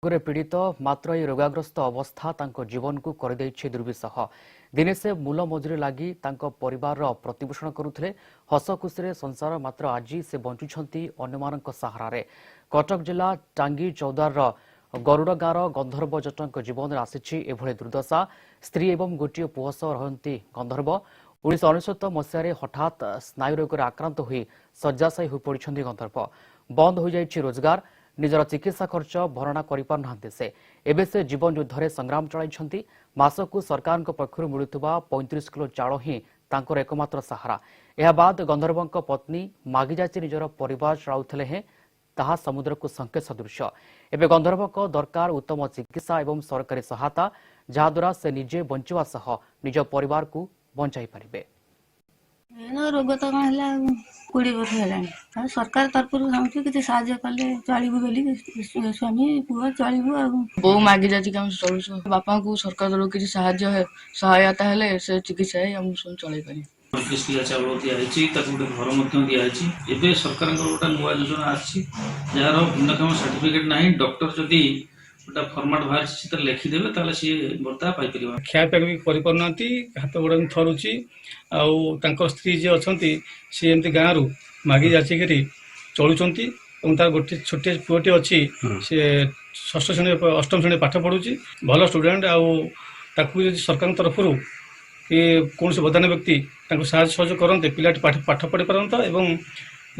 रोगरे पीड़ित मात्र ये रोगाग्रस्त अवस्था तांको जीवन को करदेइछि दुर्विसह। दिने से मूल मजुरी लगी परिवार प्रतिपोषण करुथिले हस खुशी संसार मात्र आज से बंचुछंती अन्यमानक सहारा। कटक जिला टांगी चौदार गरुड़ गाँव गंधर्व जटों जीवन में आसी एभली दुर्दशा। स्त्री एवं गोटे पुओ सह रहंती गंधर्व 1999 मसीह हठात स्नायु रोग आक्रांत होई शय्याशायी हो पड़िछंती गंधर्व। बंद हो जाइछि रोजगार, निजर चिकित्सा खर्च भरणा करिपार नाहंती से। एबे से जीवन युद्ध संग्राम चलाइछंती। मासकु सरकार पक्षरु मिलुथुबा 35 किलो चाउल ही तांकर एकमात्र सहारा। एहा बाद गंधर्वଙ୍କ पत्नी मागी जाची निजर परिवार चलाउथले हे ताहा समुद्र को संकेत सदृश। एबे गंधर्वଙ୍କ दरकार उत्तम चिकित्सा एवं सरकारी सहायता, जहाद्वारा से निजे बंचवा सह निज परिवार को बंचाई पारिबे। रोग तो कौन है 20 वर्ष है सरकार तरफ किसी साहाଯ୍य कले चलू बोली स्वामी पुआ चलू बो मागी जाती चलु बापा को सरकार तरफ किसी सहायता है से चिकित्सा हम चल पारे। 35 किलो चाउल दिखाई गोटे घर दिखाई सरकार गोटे नुआ योजना आर भिन्नक्षम सर्टिफिकेट ना डॉक्टर जदि गोटे फर्माट बाहर लिखिदेवे सी भत्ता पाई। खायापीया भी करना हाथ गोड़ थरुची आर स्त्री जी अच्छा सी एमती गाँव मागी जाचिक चलुंट तार गोटे छोटे पुओटे अच्छी सी 6ष्ठ श्रेणी 8म श्रेणी पाठ पढ़ुची भल स्टूडेंट आदि सरकार तरफ कि कौन बदान व्यक्ति साहय सहयोग करते पिलाटी पाठ पढ़ी पारता एवं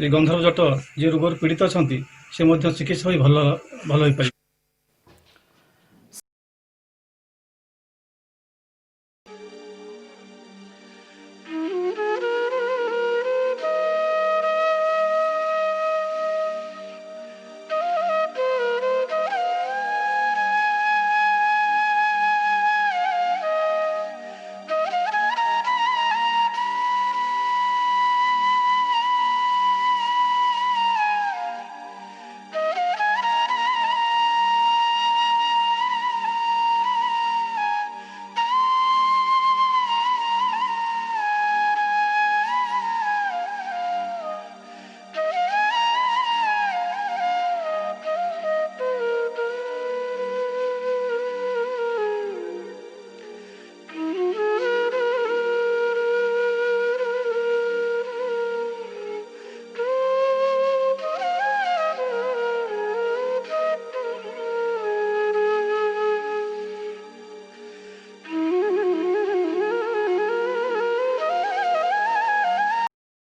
गंधर्व जट जी रोग पीड़ित अच्छा से चिकित्सा भी भल हो पाए।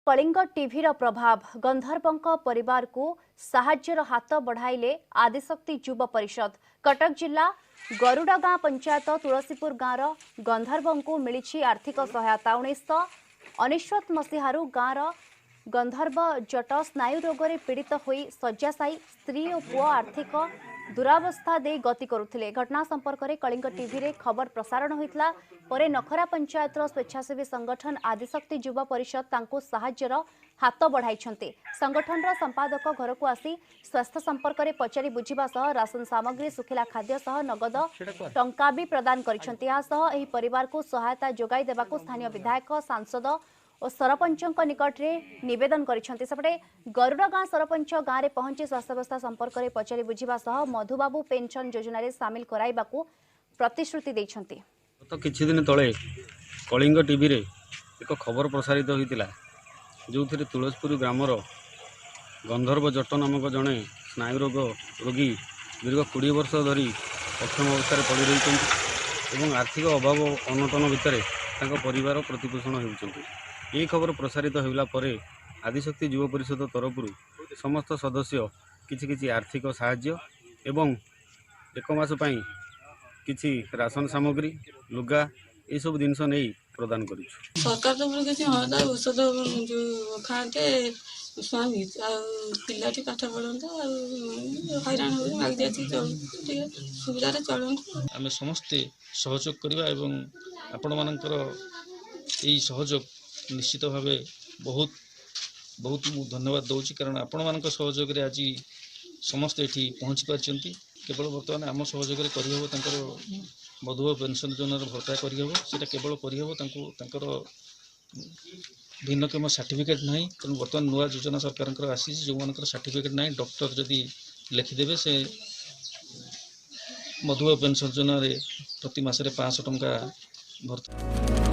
कलिंग टीवी प्रभाव गंधर्वों परिवार को साहाज्यर हाथ बढ़ाइले आदिशक्ति युवा परिषद। कटक जिला गरुड़गाँ पंचायत तुलसीपुर गाँव गंधर्वों को मिली आर्थिक सहायता। 1999 मसीह गाँव गंधर्व जट स्नायु रोग पीड़ित होई शय्याशायी स्त्री और पुओ आर्थिक दुरावस्था दे गति करुथिले। घटना संपर्क में कलिंग टीवी रे खबर प्रसारण होइतला परे नखरा पंचायतर स्वेच्छासेवी संगठन आदिशक्ति युवा परिषद तांको साहाज्यर हाथ बढ़ाइछन्ते। संगठन संपादक घर को आसी स्वास्थ्य संपर्क में पचारि बुझिबा सह राशन सामग्री सुखिला खाद्य सह नगद टंका भी प्रदान करिछन्ते। या सह एही परिवार को सहायता जोगाई देबाको स्थानीय विधायक सांसद और सरपंचों निकट में निवेदन करिछन्ते। सेपटे गरुड़गाँ सरपंच गाँव में पहुंची स्वास्थ्यावस्था संपर्क में पचारि बुझिबा सह मधुबाबू पेंशन योजना रे सामिल कराइबाकू प्रतिश्रुति दैछन्ते। तो किछि दिन तले कलिंग टीवी रे एक खबर प्रसारित होइतिला जो तुलसीपुर ग्रामर गंधर्व जट नामक जड़े स्नायु रोग रोगी दीर्घ 20 वर्ष धरी अक्षम अवस्था पड़ रही आर्थिक अभाव अनटन भितर परिवार प्रतिपोषण होउछन्ति। यह खबर प्रसारित होला परे आदिशक्ति युवा परिषद तरफ समस्त सदस्य किछि आर्थिक साहाय्य एवं एक मास पई किछि राशन सामग्री लुगा ये सब जिनस नहीं प्रदान कर सरकार तो किसी औषध जो खाते स्वामी पिलाटी पाठ पढ़ता हैरान हो सुविधा चलते आम समस्ते सहयोग करवा एवं आपण मानकर यही सहयोग निश्चित भाव बहुत बहुत धन्यवाद दूसरी कारण आपण मान सहयोग आज समस्ते ये पहुँची पार्टी। केवल बर्तमान आम सहयोग कर मधुबाबू पेंशन योजनार भत्ता करटा केवल कर भिन्नक्षम सर्टिफिकेट ना तेणु बर्तमान नुआ योजना सरकार आसी जो मान सर्टिफिकेट ना डॉक्टर जदि लिखिदेवे से ମଧୁବାବୁ ପେନ୍ସନ୍ ଯୋଜନାରେ ପ୍ରତି ମାସରେ 500 ଟଙ୍କା ଭର୍ତ୍ତି